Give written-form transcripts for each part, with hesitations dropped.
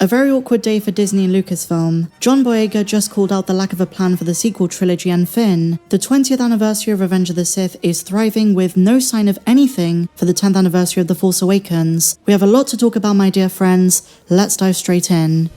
A very awkward day for Disney and Lucasfilm. John Boyega just called out the lack of a plan for the sequel trilogy, and Finn, the 20th anniversary of Revenge of the Sith, is thriving with no sign of anything for the 10th anniversary of The Force Awakens. We have a lot to talk about, my dear friends. Let's dive straight in.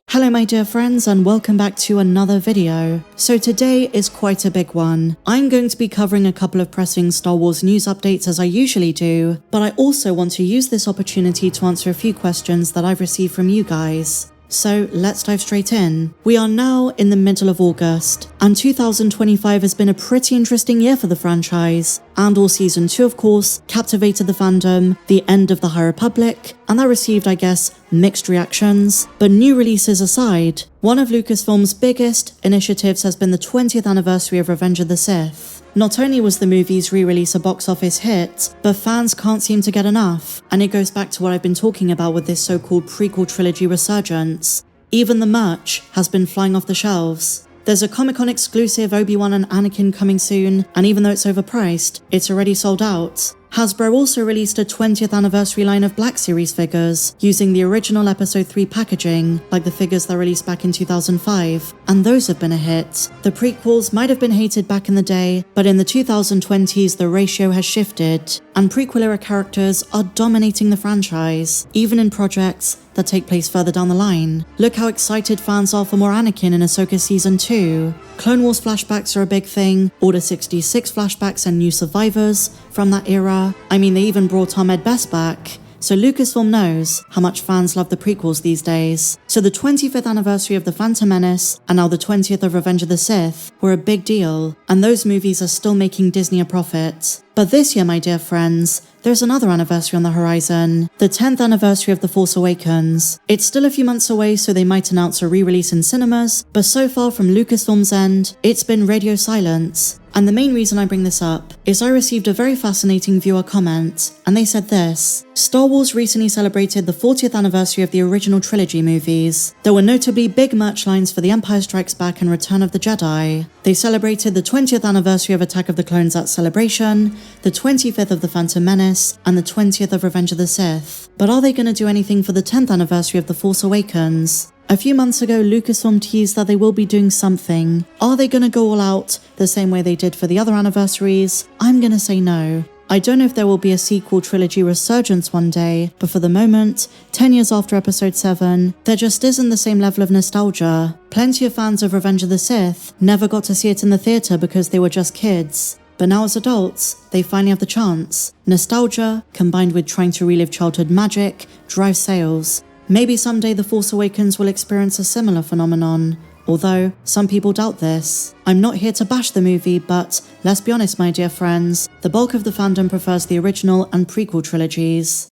Hello my dear friends, and welcome back to another video. So today is quite a big one. I'm going to be covering a couple of pressing Star Wars news updates as I usually do, but I also want to use this opportunity to answer a few questions that I've received from you guys. So let's dive straight in. We are now in the middle of August, and 2025 has been a pretty interesting year for the franchise. Andor Season 2, of course, captivated the fandom, the end of the High Republic, and that received, I guess, mixed reactions. But new releases aside, one of Lucasfilm's biggest initiatives has been the 20th anniversary of Revenge of the Sith. Not only was the movie's re-release a box office hit, but fans can't seem to get enough, and it goes back to what I've been talking about with this so-called prequel trilogy resurgence. Even the merch has been flying off the shelves. There's a Comic-Con exclusive Obi-Wan and Anakin coming soon, and even though it's overpriced, it's already sold out. Hasbro also released a 20th anniversary line of Black Series figures, using the original Episode 3 packaging, like the figures that released back in 2005, and those have been a hit. The prequels might have been hated back in the day, but in the 2020s the ratio has shifted, and prequel-era characters are dominating the franchise, even in projects that take place further down the line. Look how excited fans are for more Anakin in Ahsoka Season 2. Clone Wars flashbacks are a big thing, Order 66 flashbacks and new survivors from that era. I mean, they even brought Ahmed Best back. So Lucasfilm knows how much fans love the prequels these days. So the 25th anniversary of The Phantom Menace and now the 20th of Revenge of the Sith were a big deal, and those movies are still making Disney a profit. But this year, my dear friends, there's another anniversary on the horizon, the 10th anniversary of The Force Awakens. It's still a few months away, so they might announce a re-release in cinemas, but so far from Lucasfilm's end, it's been radio silence. And the main reason I bring this up is I received a very fascinating viewer comment, and they said this: Star Wars recently celebrated the 40th anniversary of the original trilogy movies. There were notably big merch lines for The Empire Strikes Back and Return of the Jedi. They celebrated the 20th anniversary of Attack of the Clones at Celebration, the 25th of The Phantom Menace, and the 20th of Revenge of the Sith. But are they going to do anything for the 10th anniversary of The Force Awakens? A few months ago, Lucasfilm teased that they will be doing something. Are they going to go all out the same way they did for the other anniversaries? I'm going to say no. I don't know if there will be a sequel trilogy resurgence one day, but for the moment, 10 years after Episode 7, there just isn't the same level of nostalgia. Plenty of fans of Revenge of the Sith never got to see it in the theatre because they were just kids. But now as adults, they finally have the chance. Nostalgia, combined with trying to relive childhood magic, drives sales. Maybe someday The Force Awakens will experience a similar phenomenon, although some people doubt this. I'm not here to bash the movie, but let's be honest, my dear friends, the bulk of the fandom prefers the original and prequel trilogies.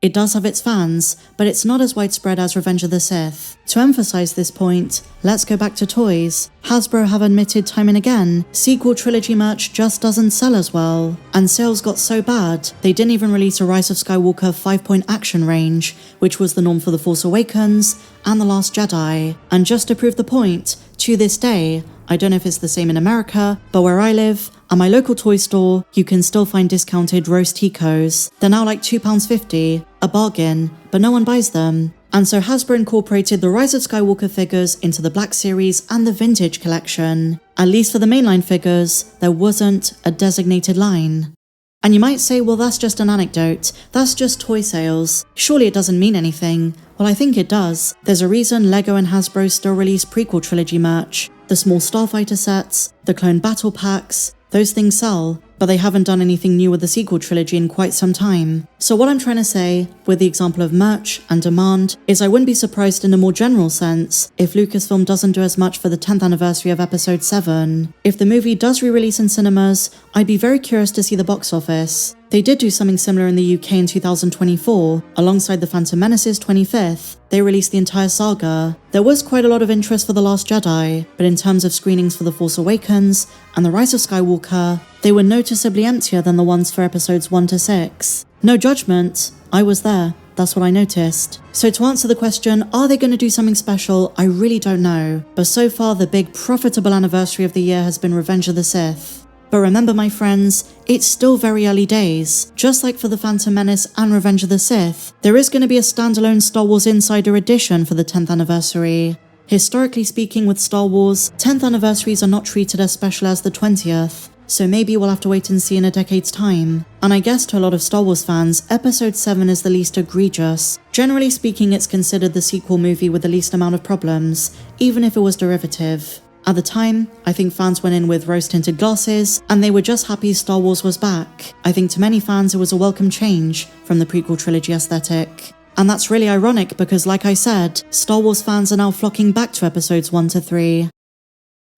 It does have its fans, but it's not as widespread as Revenge of the Sith. To emphasize this point, let's go back to toys. Hasbro have admitted time and again, sequel trilogy merch just doesn't sell as well. And sales got so bad, they didn't even release a Rise of Skywalker 5-point action range, which was the norm for The Force Awakens and The Last Jedi. And just to prove the point, to this day, I don't know if it's the same in America, but where I live, at my local toy store, you can still find discounted Rose Ticos. They're now like £2.50, a bargain, but no one buys them. And so Hasbro incorporated the Rise of Skywalker figures into the Black Series and the Vintage collection. At least for the mainline figures, there wasn't a designated line. And you might say, well, that's just an anecdote, that's just toy sales, surely it doesn't mean anything. Well, I think it does. There's a reason LEGO and Hasbro still release prequel trilogy merch. The small starfighter sets, the clone battle packs, those things sell, but they haven't done anything new with the sequel trilogy in quite some time. So what I'm trying to say, with the example of merch and demand, is I wouldn't be surprised in a more general sense if Lucasfilm doesn't do as much for the 10th anniversary of Episode 7. If the movie does re-release in cinemas, I'd be very curious to see the box office. They did do something similar in the UK in 2024, alongside The Phantom Menace's 25th. They released the entire saga. There was quite a lot of interest for The Last Jedi, but in terms of screenings for The Force Awakens and The Rise of Skywalker, they were noticeably emptier than the ones for episodes 1 to 6. No judgment, I was there. That's what I noticed. So to answer the question, are they going to do something special? I really don't know. But so far, the big profitable anniversary of the year has been Revenge of the Sith. But remember, my friends, it's still very early days. Just like for The Phantom Menace and Revenge of the Sith, there is going to be a standalone Star Wars Insider edition for the 10th anniversary. Historically speaking with Star Wars, 10th anniversaries are not treated as special as the 20th, so maybe we'll have to wait and see in a decade's time. And I guess to a lot of Star Wars fans, Episode 7 is the least egregious. Generally speaking, it's considered the sequel movie with the least amount of problems, even if it was derivative. At the time, I think fans went in with rose-tinted glasses, and they were just happy Star Wars was back. I think to many fans it was a welcome change from the prequel trilogy aesthetic. And that's really ironic because, like I said, Star Wars fans are now flocking back to episodes 1 to 3.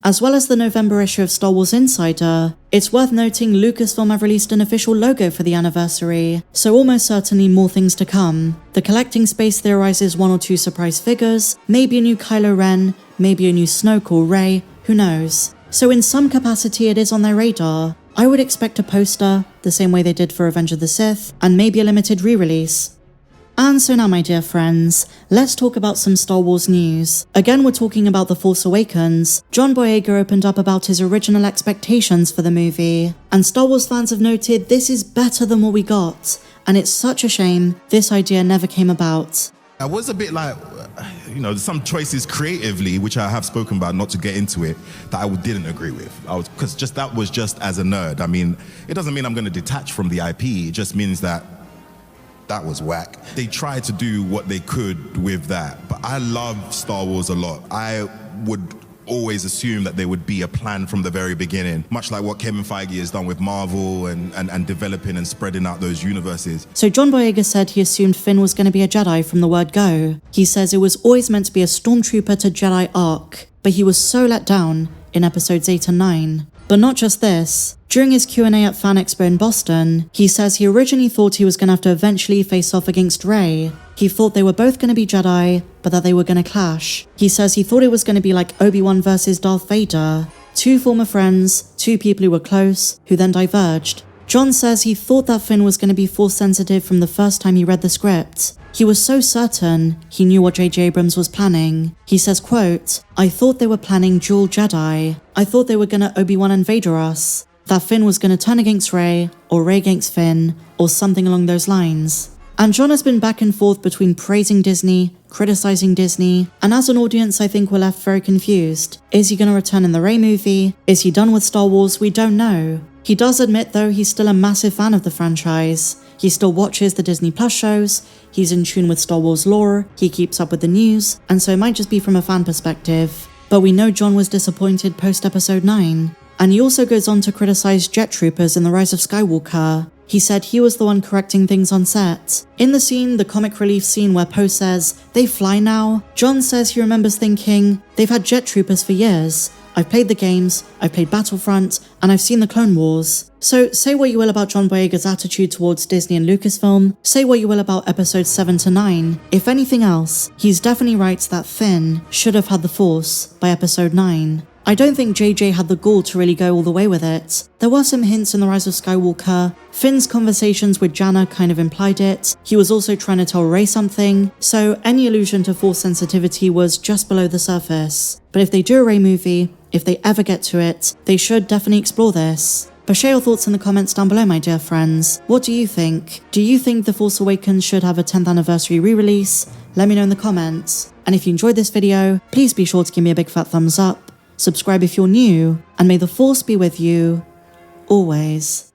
As well as the November issue of Star Wars Insider, it's worth noting Lucasfilm have released an official logo for the anniversary, so almost certainly more things to come. The collecting space theorizes 1 or 2 surprise figures, maybe a new Kylo Ren, maybe a new Snoke or Rey, who knows. So in some capacity it is on their radar. I would expect a poster, the same way they did for Revenge of the Sith, and maybe a limited re-release. And so now, my dear friends, let's talk about some Star Wars news. Again, we're talking about The Force Awakens. John Boyega opened up about his original expectations for the movie, and Star Wars fans have noted this is better than what we got, and it's such a shame this idea never came about. I was a bit like, some choices creatively, which I have spoken about, not to get into it, that I didn't agree with. Because that was just as a nerd. I mean, it doesn't mean I'm going to detach from the IP. It just means that was whack. They tried to do what they could with that, but I love Star Wars a lot. I would always assume that there would be a plan from the very beginning, much like what Kevin Feige has done with Marvel and developing and spreading out those universes. So John Boyega said he assumed Finn was going to be a Jedi from the word go. He says it was always meant to be a Stormtrooper to Jedi arc, but he was so let down in episodes 8 and 9. But not just this. During his Q&A at Fan Expo in Boston, he says he originally thought he was going to have to eventually face off against Rey. He thought they were both going to be Jedi, but that they were going to clash. He says he thought it was going to be like Obi-Wan versus Darth Vader. 2 former friends, 2 people who were close, who then diverged. John says he thought that Finn was going to be Force sensitive from the first time he read the script. He was so certain he knew what J.J. Abrams was planning. He says, quote, "I thought they were planning dual Jedi. I thought they were gonna Obi-Wan and Vader us. That Finn was gonna turn against Rey, or Rey against Finn, or something along those lines." And John has been back and forth between praising Disney, criticizing Disney, and as an audience I think we're left very confused. Is he gonna return in the Rey movie? Is he done with Star Wars? We don't know. He does admit though he's still a massive fan of the franchise. He still watches the Disney Plus shows, he's in tune with Star Wars lore, he keeps up with the news, and so it might just be from a fan perspective. But we know John was disappointed post episode 9. And he also goes on to criticize jet troopers in The Rise of Skywalker. He said he was the one correcting things on set. In the scene, the comic relief scene where Poe says, "They fly now," John says he remembers thinking, "They've had jet troopers for years. I've played the games, I've played Battlefront, and I've seen the Clone Wars." So say what you will about John Boyega's attitude towards Disney and Lucasfilm, say what you will about episodes 7 to 9, if anything else, he's definitely right that Finn should have had the Force by episode 9. I don't think JJ had the gall to really go all the way with it. There were some hints in The Rise of Skywalker. Finn's conversations with Janna kind of implied it. He was also trying to tell Rey something, so any allusion to Force sensitivity was just below the surface. But if they do a Rey movie, if they ever get to it, they should definitely explore this. But share your thoughts in the comments down below, my dear friends. What do you think? Do you think The Force Awakens should have a 10th anniversary re-release? Let me know in the comments. And if you enjoyed this video, please be sure to give me a big fat thumbs up. Subscribe if you're new, and may the Force be with you, always.